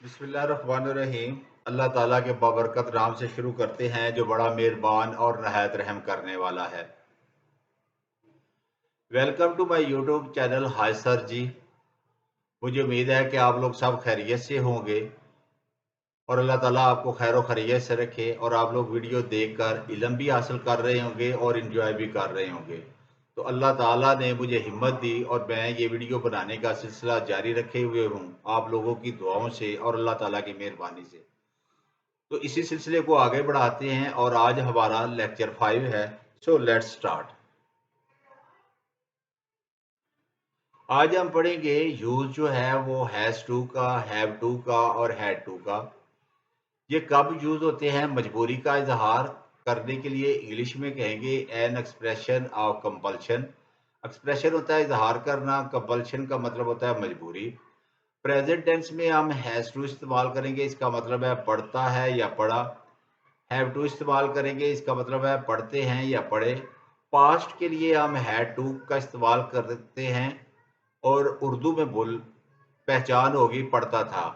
बिस्मिल्लाहिर्रहमानिर्रहीम। अल्लाह ताला के बाबरकत नाम से शुरू करते हैं जो बड़ा मेहरबान और नहायत रहम करने वाला है। Welcome to my YouTube channel. Hi sir ji, मुझे उम्मीद है कि आप लोग सब खैरियत से होंगे और अल्लाह ताला आपको खैर व खैरियत से रखे और आप लोग वीडियो देखकर इल्म भी हासिल कर रहे होंगे और एंजॉय भी कर रहे होंगे। तो अल्लाह ताला ने मुझे हिम्मत दी और मैं ये वीडियो बनाने का सिलसिला जारी रखे हुए हूँ आप लोगों की दुआओं से और अल्लाह ताला की मेहरबानी से। तो इसी सिलसिले को आगे बढ़ाते हैं और आज हमारा लेक्चर 5 है। So let's start. आज हम पढ़ेंगे यूज जो है वो हैज टू का, हैव टू का और हैड टू का। ये कब यूज होते हैं? मजबूरी का इजहार करने के लिए इंग्लिश में कहेंगे an expression of compulsion. Expression होता है इजहार करना, कंपल्शन का मतलब होता है मजबूरी। प्रेजेंट टेंस में हम हैज टू इस्तेमाल करेंगे, इसका मतलब है पढ़ता है या पढ़ा। हैव टू इस्तेमाल करेंगे, इसका मतलब है पढ़ते हैं या पढ़े। पास्ट के लिए हम हैड टू का इस्तेमाल करते हैं और उर्दू में बोल पहचान होगी पढ़ता था।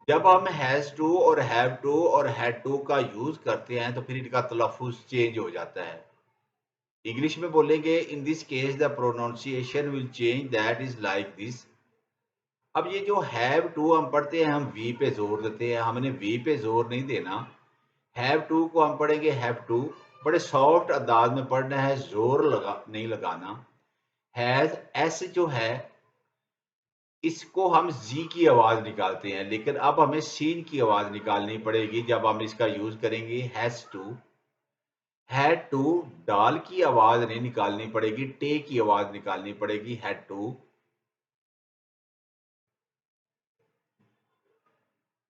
जब हम हैज टू और हैव टू और हैड टू का यूज करते हैं तो फिर इनका तलफ़ुज़ चेंज हो जाता है। इंग्लिश में बोलेंगे in this case the pronunciation will change, that is like this. अब ये जो हैव टू हम पढ़ते हैं, हम वी पे जोर देते हैं, हमने वी पे जोर नहीं देना। हैव टू को हम पढ़ेंगे हैव टू, बड़े सॉफ्ट अंदाज में पढ़ना है, जोर लगा नहीं लगाना। हैज एस जो है इसको हम जी की आवाज निकालते हैं, लेकिन अब हमें सीन की आवाज निकालनी पड़ेगी जब हम इसका यूज करेंगे हैज टू। हैड टू डाल की आवाज नहीं निकालनी पड़ेगी, टे की आवाज निकालनी पड़ेगी, हैड टू।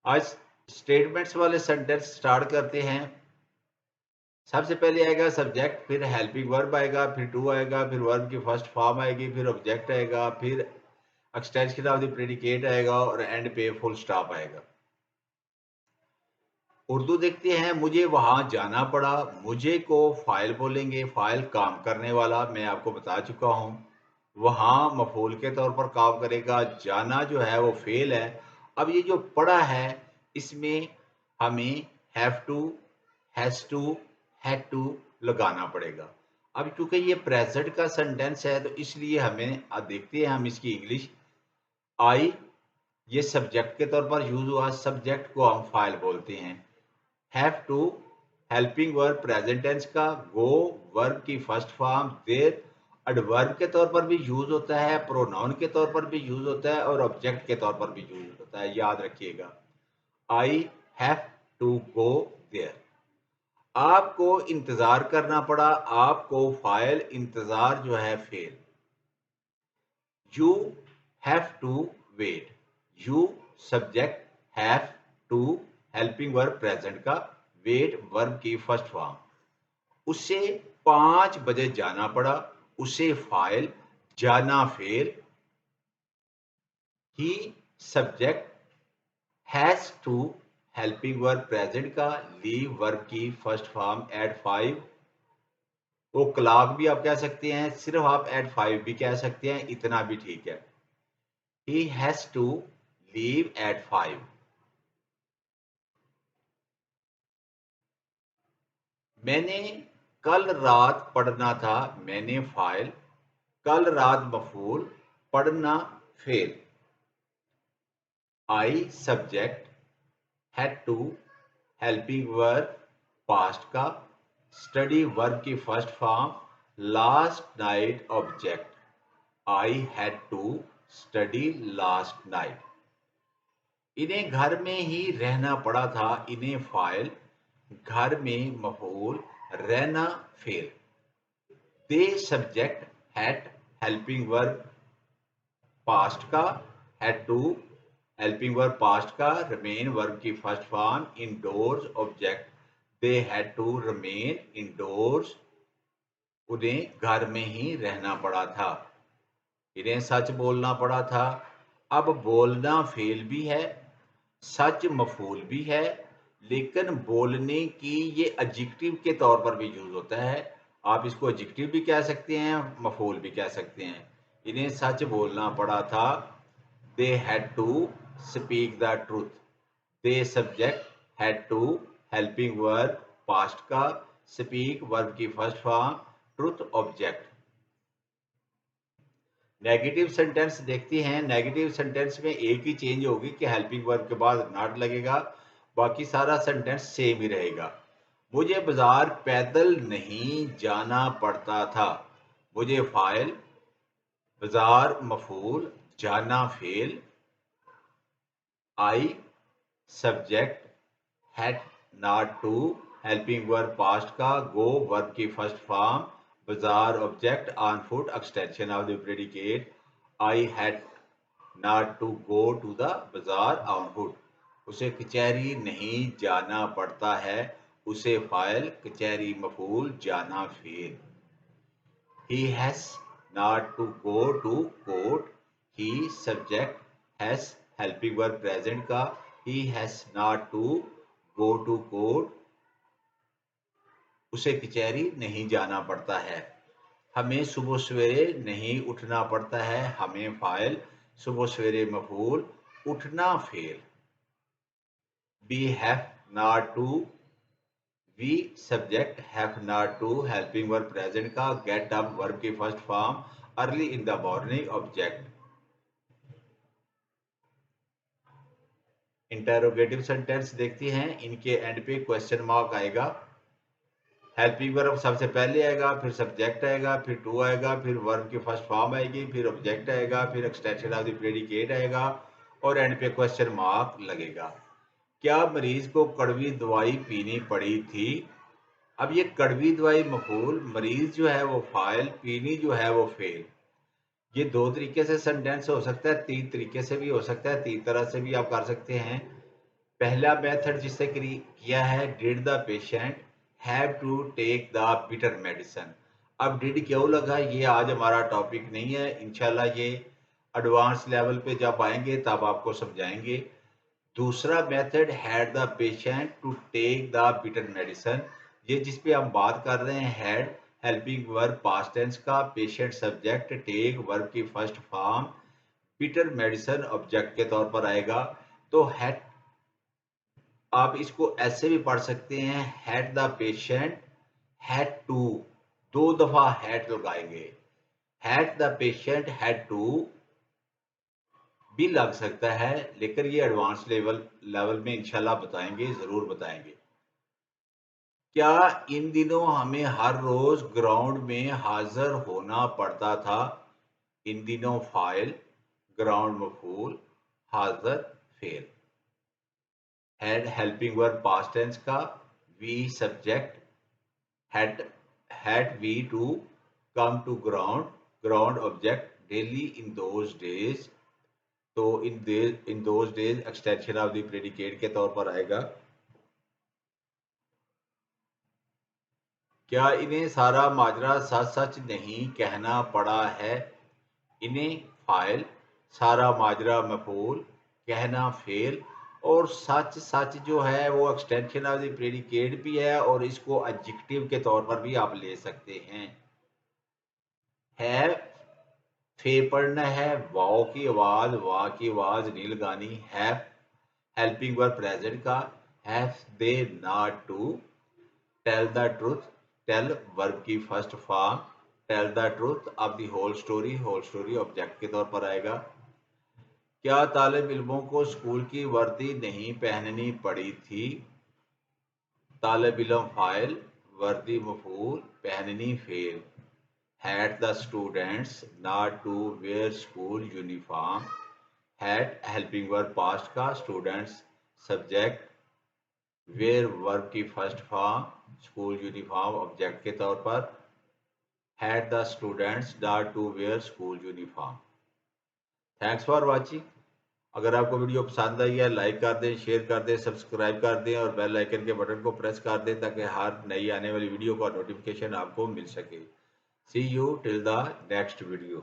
आज स्टेटमेंट्स वाले सेंटेंस स्टार्ट करते हैं। सबसे पहले आएगा सब्जेक्ट, फिर हेल्पिंग वर्ब आएगा, फिर टू आएगा, फिर वर्ब की फर्स्ट फॉर्म आएगी, फिर ऑब्जेक्ट आएगा, फिर एक्सटेंशन ऑफ द प्रेडिकेट आएगा और एंड पे फुल स्टॉप आएगा। उर्दू देखते हैं। मुझे वहां जाना पड़ा, मुझे को फाइल बोलेंगे, फाइल काम करने वाला मैं आपको बता चुका हूं। वहां मफूल के तौर पर काम करेगा, जाना जो है वो फेल है। अब ये जो पढ़ा है इसमें हमें have to, has to, had to लगाना पड़ेगा। अब क्योंकि ये प्रेजेंट का सेंटेंस है तो इसलिए हमें देखते हैं हम इसकी इंग्लिश। आई ये सब्जेक्ट के तौर पर यूज हुआ, सब्जेक्ट को हम फाइल बोलते हैं। Have to helping verb present tense का, गो वर्ब की फर्स्ट फॉर्म, देर एडवर्ब के तौर पर भी यूज होता है, प्रोनाउन के तौर पर भी यूज होता है और ऑब्जेक्ट के तौर पर भी यूज होता है, याद रखिएगा। I have to go there. आपको इंतजार करना पड़ा, आपको फाइल इंतजार जो है फेल। You have to wait. You subject, have to helping verb present का, वेट वर्ब की फर्स्ट फॉर्म। उसे 5 बजे जाना पड़ा, उसे फाइल, जाना फेल। He subject, has to helping verb present का, लीव वर्ब की फर्स्ट फॉर्म, एट 5। वो क्लॉक भी आप कह सकते हैं, सिर्फ आप एट 5 भी कह सकते हैं, इतना भी ठीक है। He has to leave at 5। मैंने कल रात पढ़ना था, मैंने फाइल, कल रात मफूल, पढ़ना फेल। I subject, had to helping verb past का, स्टडी वर्ब की first form, last night object. I had to study last night. इन्हें घर में ही रहना पड़ा था, इन्हें फाइल, घर में मफूल, रहना फेल। They subject, had helping verb past का, had to helping verb past का, रिमेन वर्ब की first form, indoors object. They had to remain indoors. उन्हें घर में ही रहना पड़ा था, इन्हें सच बोलना पड़ा था। अब बोलना फेल भी है, सच मफूल भी है, लेकिन बोलने की ये एडजेक्टिव के तौर पर भी यूज होता है। आप इसको एडजेक्टिव भी कह सकते हैं, मफूल भी कह सकते हैं। इन्हें सच बोलना पड़ा था, they had to speak the truth. They subject had to, helping verb past का, स्पीक वर्ब की first form, truth object. Negative sentence देखते हैं। नेगेटिव सेंटेंस में एक ही चेंज होगी कि हेल्पिंग वर्ब के बाद नॉट लगेगा, बाकी सारा सेंटेंस सेम ही रहेगा। मुझे बाजार पैदल नहीं जाना पड़ता था। मुझे फाइल, बाजार मफूल, जाना फेल, I subject, had not to, helping verb past का, गो वर्ब की फर्स्ट फॉर्म, बाजार object, on foot extension of the predicate, I had not to go to the बाजार ऑन फुट। उसे कचहरी नहीं जाना पड़ता है। उसे फाइल, कचहरी मफूल, जाना fail. He has not to go to court. He subject has helping verb present का, he has not to go to court, उसे कचहरी नहीं जाना पड़ता है। हमें सुबह सवेरे नहीं उठना पड़ता है। हमें फाइल, सुबह सवेरे मफूल, उठना fail. We have not to, we subject have not to, helping verb present का, get up verb की first form, early in the morning object. Interrogative sentence देखते हैं। इनके एंड पे क्वेश्चन मार्क आएगा। हेल्पिंग वर्ब सबसे पहले आएगा, फिर सब्जेक्ट आएगा, फिर टू आएगा, फिर वर्ब की फर्स्ट फॉर्म आएगी, फिर ऑब्जेक्ट आएगा, फिर एक्सटेंशन ऑफ द प्रेडिकेट आएगा और एंड पे क्वेश्चन मार्क लगेगा। क्या मरीज को कड़वी दवाई पीनी पड़ी थी? अब ये कड़वी दवाई मफूल, मरीज जो है वो फाइल, पीनी जो है वो फेल। ये दो तरीके से सेंटेंस हो सकता है, तीन तरीके से भी हो सकता है, तीन तरह से भी आप कर सकते हैं। पहला मेथड जिससे किया है, did the patient have to take the bitter medicine. अब डिड क्यों लगा, ये आज हमारा टॉपिक नहीं है। इंशाल्लाह ये एडवांस लेवल पे जब आएंगे तब आपको समझाएंगे। दूसरा method, had the patient to take the bitter medicine, ये जिस पे हम बात कर रहे हैं, had helping verb past tense का, पेशेंट सब्जेक्ट, टेक वर्ब की first form, bitter medicine object के तौर पर आएगा। तो हैड, आप इसको ऐसे भी पढ़ सकते हैं, had the patient had to, दो दफा हैड लगाएंगे। Had the patient had to भी लग सकता है, लेकिन ये एडवांस लेवल में इंशाल्लाह बताएंगे, जरूर बताएंगे। क्या इन दिनों हमें हर रोज ग्राउंड में हाजिर होना पड़ता था? इन दिनों फाइल, ग्राउंड मफूल, हाजिर फेल। Had helping verb past tense का, we subject, had we to come to ground, ground object, daily in those days. तो in those days extension of the predicate के तौर पर आएगा। क्या इन्हें सारा माजरा सच सच नहीं कहना पड़ा है? इन्हें फाइल, सारा माजरा मफूल, कहना फेल। और सच सच जो है वो एक्सटेंशन ऑफ द प्रेडिकेट भी है और इसको एडजेक्टिव के तौर पर भी आप ले सकते हैं। है, फे पढ़ना है, वाओ की आवाज, वाह की आवाज नहीं लगानी। हैव हेल्पिंग वर्ब प्रेजेंट का, have they not to, tell the truth, tell verb की first form, tell the truth of the whole story object के तौर पर आएगा। क्या तालिब इल्मों को स्कूल की वर्दी नहीं पहननी पड़ी थी? तालिब इल्म फाइल, वर्दी मफूल, पहननी fail. Had the students not to wear school uniform? Had helping verb past का, students subject, wear verb की first form, school uniform object के तौर पर। Had the students not to wear school uniform? Thanks for watching. अगर आपको video पसंद आई है, like कर दें, शेयर कर दें, सब्सक्राइब कर दें और बेल आइकन के बटन को प्रेस कर दें ताकि हर नई आने वाली वीडियो का नोटिफिकेशन आपको मिल सके। See you till the next video.